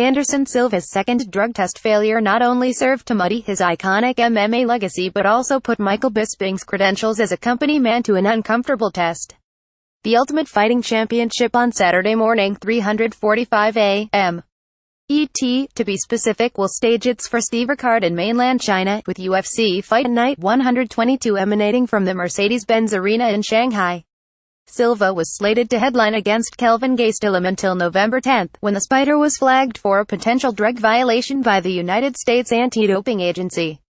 Anderson Silva's second drug test failure not only served to muddy his iconic MMA legacy but also put Michael Bisping's credentials as a company man to an uncomfortable test. The Ultimate Fighting Championship on Saturday morning, 3:45 a.m. ET, to be specific, will stage its first ever card in mainland China, with UFC Fight Night 122 emanating from the Mercedes-Benz Arena in Shanghai. Silva was slated to headline against Kelvin Gastelum until November 10, when the Spider was flagged for a potential drug violation by the United States Anti-Doping Agency.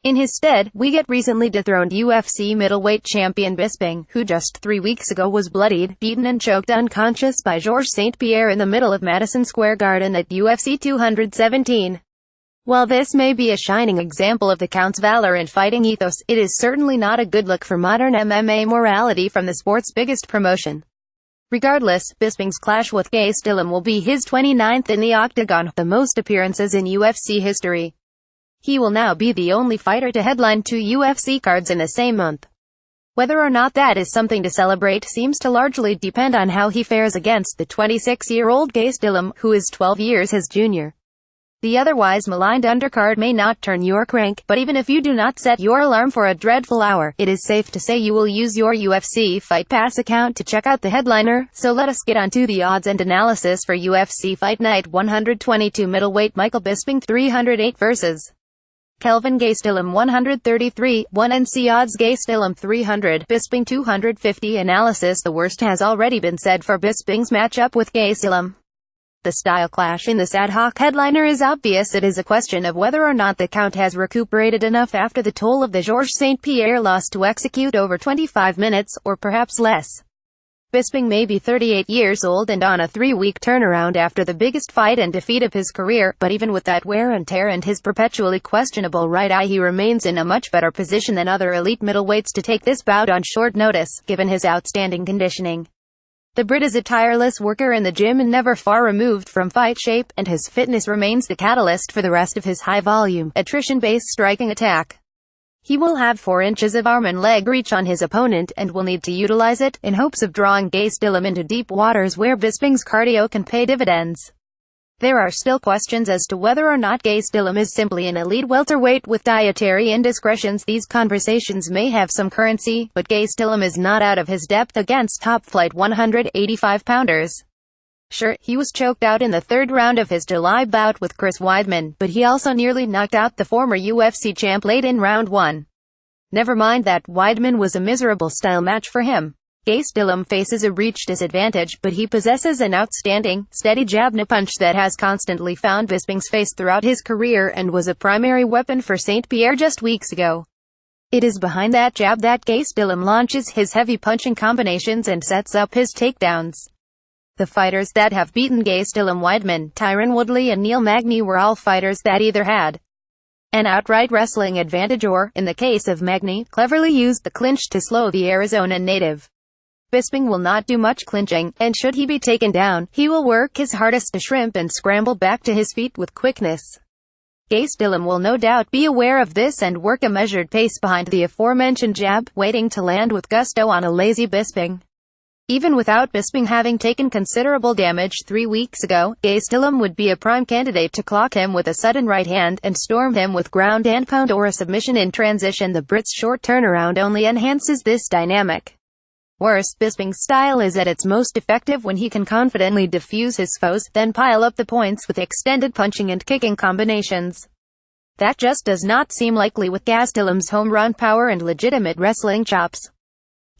In his stead, we get recently dethroned UFC middleweight champion Bisping, who just 3 weeks ago was bloodied, beaten and choked unconscious by Georges St-Pierre in the middle of Madison Square Garden at UFC 217. While this may be a shining example of the Count's valor and fighting ethos, it is certainly not a good look for modern MMA morality from the sport's biggest promotion. Regardless, Bisping's clash with Gastelum will be his 29th in the octagon, the most appearances in UFC history. He will now be the only fighter to headline 2 UFC cards in the same month. Whether or not that is something to celebrate seems to largely depend on how he fares against the 26-year-old Gastelum, who is 12 years his junior. The otherwise maligned undercard may not turn your crank, but even if you do not set your alarm for a dreadful hour, it is safe to say you will use your UFC Fight Pass account to check out the headliner. So let us get on to the odds and analysis for UFC Fight Night 122 middleweight Michael Bisping 308 vs. Kelvin Gastelum 133, 1/NC odds Gastelum 300, Bisping 250 analysis. The worst has already been said for Bisping's matchup with Gastelum. The style clash in this ad hoc headliner is obvious. It is a question of whether or not the Count has recuperated enough after the toll of the Georges St-Pierre loss to execute over 25 minutes, or perhaps less. Bisping may be 38 years old and on a 3-week turnaround after the biggest fight and defeat of his career, but even with that wear and tear and his perpetually questionable right eye, he remains in a much better position than other elite middleweights to take this bout on short notice, given his outstanding conditioning. The Brit is a tireless worker in the gym and never far removed from fight shape, and his fitness remains the catalyst for the rest of his high-volume, attrition-based striking attack. He will have 4 inches of arm and leg reach on his opponent, and will need to utilize it, in hopes of drawing Gastelum into deep waters where Bisping's cardio can pay dividends. There are still questions as to whether or not Gastelum is simply an elite welterweight with dietary indiscretions. These conversations may have some currency, but Gastelum is not out of his depth against top-flight 185-pounders. Sure, he was choked out in the 3rd round of his July bout with Chris Weidman, but he also nearly knocked out the former UFC champ late in round 1. Never mind that Weidman was a miserable style match for him. Gastelum faces a reach disadvantage, but he possesses an outstanding, steady jab and punch that has constantly found Bisping's face throughout his career and was a primary weapon for St-Pierre just weeks ago. It is behind that jab that Gastelum launches his heavy punching combinations and sets up his takedowns. The fighters that have beaten Gastelum, Weidman, Tyron Woodley and Neil Magny, were all fighters that either had an outright wrestling advantage or, in the case of Magny, cleverly used the clinch to slow the Arizona native. Bisping will not do much clinching, and should he be taken down, he will work his hardest to shrimp and scramble back to his feet with quickness. Gastelum will no doubt be aware of this and work a measured pace behind the aforementioned jab, waiting to land with gusto on a lazy Bisping. Even without Bisping having taken considerable damage 3 weeks ago, Gastelum would be a prime candidate to clock him with a sudden right hand and storm him with ground and pound or a submission in transition. The Brit's short turnaround only enhances this dynamic. Worse, Bisping's style is at its most effective when he can confidently defuse his foes, then pile up the points with extended punching and kicking combinations. That just does not seem likely with Gastelum's home run power and legitimate wrestling chops.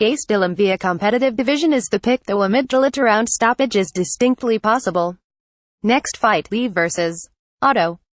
Gastelum via competitive division is the pick, though a mid-to-late round stoppage is distinctly possible. Next fight, Lee vs. Otto.